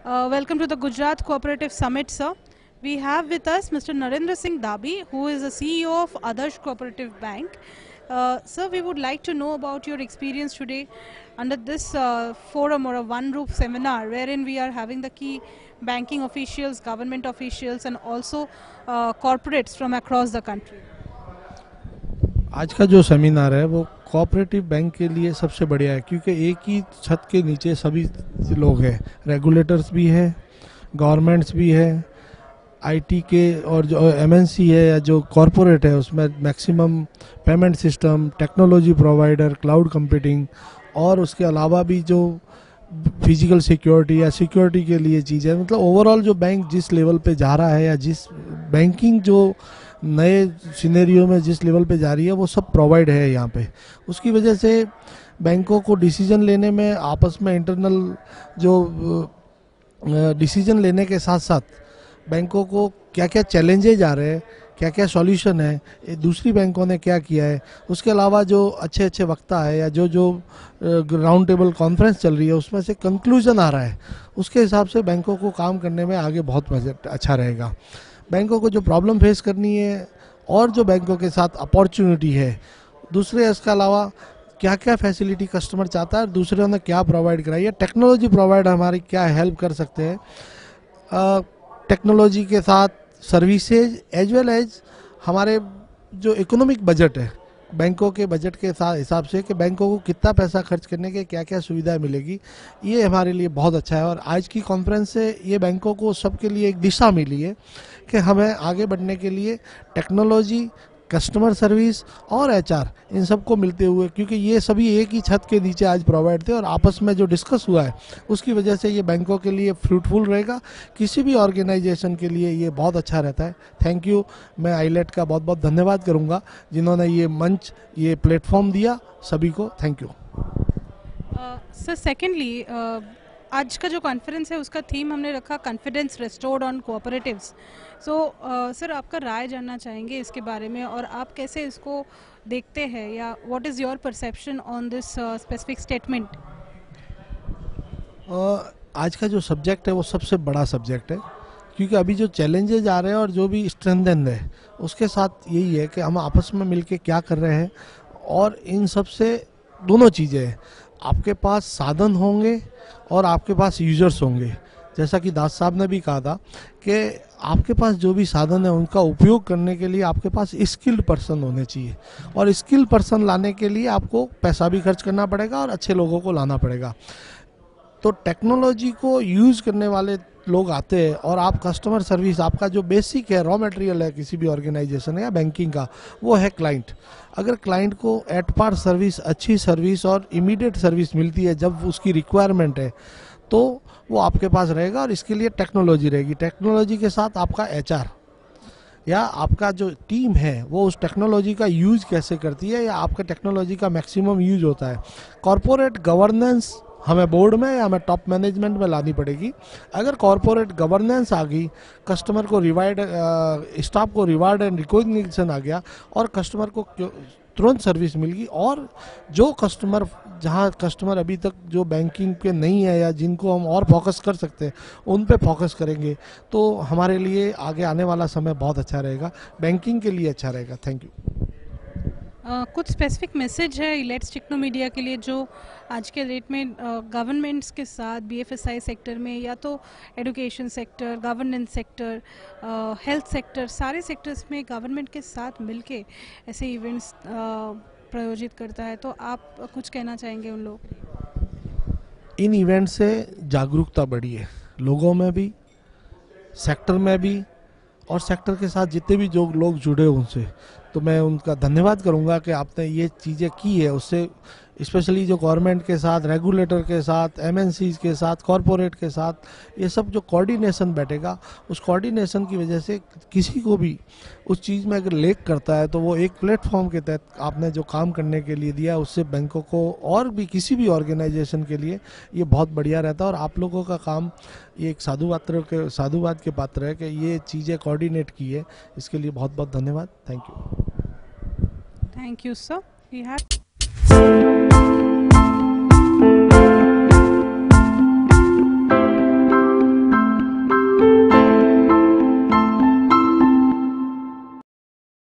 Welcome to the Gujarat Cooperative Summit, sir. We have with us Mr. Narendra Singh Dabi, who is the CEO of Adarsh Cooperative Bank. Sir, we would like to know about your experience today under this forum or a one-roof seminar wherein we are having the key banking officials, government officials and also corporates from across the country. आज का जो seminar है वो cooperative bank के लिए सबसे बढ़िया है, क्योंकि एक ही छत के नीचे सभी लोग हैं, रेगुलेटर्स भी है, गवर्नमेंट्स भी है, आईटी के और जो एमएनसी है या जो कॉरपोरेट है उसमें maximum payment system, technology provider, cloud computing और उसके अलावा भी जो फिजिकल सिक्योरिटी या सिक्योरिटी के लिए चीज़ें, मतलब ओवरऑल जो बैंक जिस लेवल पे जा रहा है या जिस बैंकिंग जो नए सिनेरियो में जिस लेवल पे जा रही है वो सब प्रोवाइड है यहाँ पे। उसकी वजह से बैंकों को डिसीजन लेने में आपस में इंटरनल जो डिसीजन लेने के साथ साथ बैंकों को क्या क्या चैलेंजेज आ रहे हैं, क्या क्या सॉल्यूशन है, दूसरी बैंकों ने क्या किया है, उसके अलावा जो अच्छे अच्छे वक्ता है या जो जो राउंड टेबल कॉन्फ्रेंस चल रही है उसमें से कंक्लूजन आ रहा है, उसके हिसाब से बैंकों को काम करने में आगे बहुत अच्छा रहेगा। बैंकों को जो प्रॉब्लम फेस करनी है और जो बैंकों के साथ अपॉर्चुनिटी है, दूसरे इसके अलावा क्या क्या फैसिलिटी कस्टमर चाहता है, दूसरे ने क्या प्रोवाइड कराई है, टेक्नोलॉजी प्रोवाइड हमारी क्या हेल्प कर सकते हैं, टेक्नोलॉजी के साथ सर्विसेज एज वेल एज हमारे जो इकोनॉमिक बजट है बैंकों के बजट के साथ हिसाब से कि बैंकों को कितना पैसा खर्च करने के क्या क्या सुविधाएं मिलेगी, ये हमारे लिए बहुत अच्छा है। और आज की कॉन्फ्रेंस से ये बैंकों को सबके लिए एक दिशा मिली है कि हमें आगे बढ़ने के लिए टेक्नोलॉजी, कस्टमर सर्विस और एचआर इन सबको मिलते हुए, क्योंकि ये सभी एक ही छत के नीचे आज प्रोवाइड थे और आपस में जो डिस्कस हुआ है उसकी वजह से ये बैंकों के लिए फ्रूटफुल रहेगा, किसी भी ऑर्गेनाइजेशन के लिए ये बहुत अच्छा रहता है। Thank you. मैं आईलेट का बहुत बहुत धन्यवाद करूँगा जिन्होंने ये मंच, ये प्लेटफॉर्म दिया सभी को। Thank you. सर, सेकेंडली आज का जो कॉन्फ्रेंस है उसका थीम हमने रखा confidence restored on cooperatives. So sir, आपका राय जानना चाहेंगे इसके बारे में और आप कैसे इसको देखते हैं या what is your perception on this specific statement? आज का जो सब्जेक्ट है वो सबसे बड़ा सब्जेक्ट है, क्योंकि अभी जो चैलेंजेज आ रहे हैं और जो भी स्ट्रेंथन है उसके साथ यही है कि हम आपस में मिलके क्या कर रहे हैं। और इन सब से दोनों चीज़ें हैं, आपके पास साधन होंगे और आपके पास यूजर्स होंगे। जैसा कि दास साहब ने भी कहा था कि आपके पास जो भी साधन है उनका उपयोग करने के लिए आपके पास स्किल्ड पर्सन होने चाहिए, और स्किल्ड पर्सन लाने के लिए आपको पैसा भी खर्च करना पड़ेगा और अच्छे लोगों को लाना पड़ेगा। तो टेक्नोलॉजी को यूज़ करने वाले लोग आते हैं और आप कस्टमर सर्विस, आपका जो बेसिक है, रॉ मटेरियल है किसी भी ऑर्गेनाइजेशन या बैंकिंग का, वो है क्लाइंट। अगर क्लाइंट को एट पार सर्विस, अच्छी सर्विस और इमीडिएट सर्विस मिलती है जब उसकी रिक्वायरमेंट है, तो वो आपके पास रहेगा और इसके लिए टेक्नोलॉजी रहेगी। टेक्नोलॉजी के साथ आपका एचआर या आपका जो टीम है वो उस टेक्नोलॉजी का यूज़ कैसे करती है या आपका टेक्नोलॉजी का मैक्सिमम यूज होता है। कॉरपोरेट गवर्नेंस हमें बोर्ड में या हमें टॉप मैनेजमेंट में लानी पड़ेगी। अगर कॉरपोरेट गवर्नेंस आ गई, कस्टमर को रिवार्ड, स्टाफ को रिवार्ड एंड रिकॉग्निशन आ गया और कस्टमर को तुरंत सर्विस मिल गई, और जो कस्टमर, जहां कस्टमर अभी तक जो बैंकिंग के नहीं है या जिनको हम और फोकस कर सकते हैं उन पे फोकस करेंगे, तो हमारे लिए आगे आने वाला समय बहुत अच्छा रहेगा, बैंकिंग के लिए अच्छा रहेगा। Thank you. कुछ स्पेसिफिक मैसेज है इलेट्स टेक्नो मीडिया के लिए जो आज के डेट में गवर्नमेंट्स के साथ बीएफएसआई सेक्टर में या तो education sector, governance sector, health sector, सारे सेक्टर्स में गवर्नमेंट के साथ मिलके ऐसे इवेंट्स प्रायोजित करता है, तो आप कुछ कहना चाहेंगे उन लोगों को? इन इवेंट से जागरूकता बढ़ी है लोगों में भी, सेक्टर में भी, और सेक्टर के साथ जितने भी जो लोग जुड़े उनसे, तो मैं उनका धन्यवाद करूंगा कि आपने ये चीज़ें की है। उससे स्पेशली जो गवर्नमेंट के साथ, रेगुलेटर के साथ, एमएनसीज के साथ, कॉरपोरेट के साथ, ये सब जो कोऑर्डिनेशन बैठेगा, उस कोऑर्डिनेशन की वजह से किसी को भी उस चीज़ में अगर लेक करता है तो वो एक प्लेटफॉर्म के तहत आपने जो काम करने के लिए दिया उससे बैंकों को और भी किसी भी ऑर्गेनाइजेशन के लिए ये बहुत बढ़िया रहता है। और आप लोगों का काम ये एक साधुवाद के पात्र है कि ये चीज़ें कोऑर्डिनेट की है, इसके लिए बहुत बहुत धन्यवाद। Thank you. Thank you sir.